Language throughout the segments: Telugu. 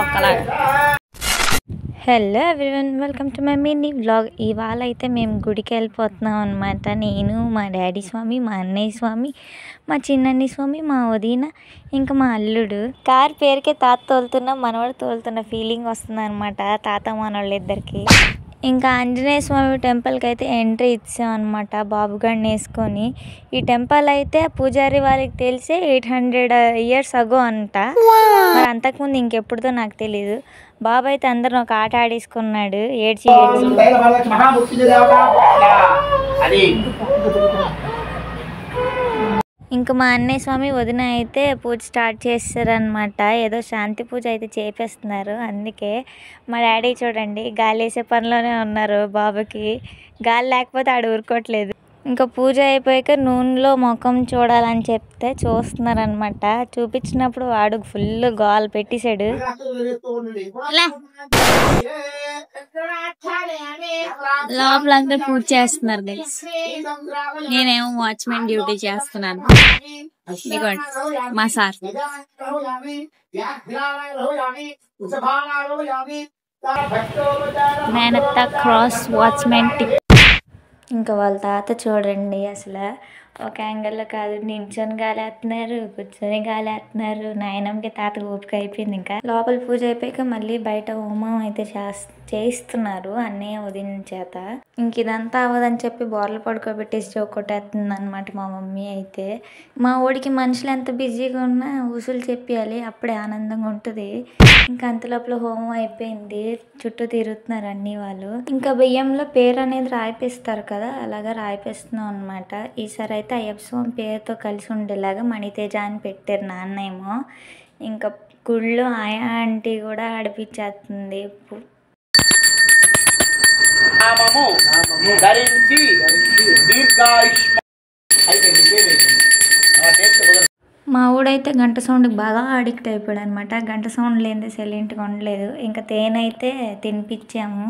ఒక్కలాగా. Hello everyone, welcome to my mini vlog. ఇవాళ అయితే మేము గుడికి వెళ్ళిపోతున్నాం అనమాట. నేను, మా డాడీ స్వామి, మా అన్నయ్య స్వామి, మా చిన్నన్ని స్వామి, మా వదిన, ఇంకా మా అల్లుడు. కార్ పేరుకే తాత తోలుతున్నా, మనవాడు తోలుతున్న ఫీలింగ్ వస్తుంది అనమాట తాత మనవాళ్ళు ఇద్దరికి. ఇంకా ఆంజనేయ స్వామి టెంపుల్కి అయితే ఎంట్రీ ఇచ్చాం అనమాట బాబుగాడిని వేసుకొని. ఈ టెంపుల్ అయితే పూజారి వాళ్ళకి తెలిసే 800 years అగో అంట. మరి అంతకుముందు ఇంకెప్పుడుతో నాకు తెలీదు. బాబు అయితే అందరిని ఒక ఆట ఆడేసుకున్నాడు ఏడ్చి. ఇంకా మా అన్నయ్య స్వామి వదిన అయితే పూజ స్టార్ట్ చేస్తారనమాట. ఏదో శాంతి పూజ అయితే చేపిస్తున్నారు. అందుకే మా డాడీ చూడండి గాలి వేసే పనిలోనే ఉన్నారు. బాబుకి గాలి లేకపోతే ఆడు ఊరుకోవట్లేదు. ఇంకా పూజ అయిపోయాక నూనెలో ముఖం చూడాలని చెప్తే చూస్తున్నారనమాట. చూపించినప్పుడు వాడు ఫుల్ గోల్ పెట్టేశాడు. లోపలంతా పూజ చేస్తున్నారు. నేనేమో వాచ్మెన్ డ్యూటీ చేస్తున్నాను. మా సార్ మేనత్త క్రాస్ వాచ్మెన్ టిప్. ఇంకా వాళ్ళ తాత చూడండి, అసలు ఒక యాంగిల్లో కాదు నించొని గాలేస్తున్నారు, కూర్చొని గాలేస్తున్నారు. నాయనమ్మకి తాత ఓపిక అయిపోయింది. ఇంకా లోపల పూజ అయిపోయాక మళ్ళీ బయట హోమం అయితే చేయిస్తున్నారు అన్నయ్య వదిన చేత. ఇంక ఇదంతా అవ్వదని చెప్పి బోర్లు పడుకోబెట్టేసి కొట్టేస్తుంది అనమాట మా మమ్మీ అయితే. మా ఊడికి మనుషులు ఎంత బిజీగా ఉన్నా ఉసులు చెప్పాలి, అప్పుడే ఆనందంగా ఉంటుంది. ఇంకా అంతలోపల హోమం అయిపోయింది, చుట్టూ తిరుగుతున్నారు అన్ని వాళ్ళు. ఇంకా బియ్యంలో పేరు అనేది రాయిపిస్తారు కదా, అలాగా రాయిపిస్తున్నాం అనమాట. ఈసారి అయితే అయ్యప్ప స్వామి పేరుతో కలిసి ఉండేలాగా మణితేజ అని పెట్టారు నాన్న ఏమో. ఇంకా గుళ్ళో ఆయా ఆంటీ కూడా ఆడిపించేస్తుంది. మా ఊడైతే గంట సౌండ్కి బాగా అడిక్ట్ అయిపోయాడు అనమాట. గంట సౌండ్ లేనిదే సైలెంట్గా ఉండలేదు. ఇంకా తేనైతే తినిపించాము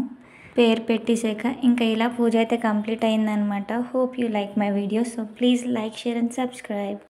పేరు పెట్టేసాక. ఇంకా ఇలా పూజ అయితే కంప్లీట్ అయిందనమాట. Hope you like my video. So please like, share and subscribe.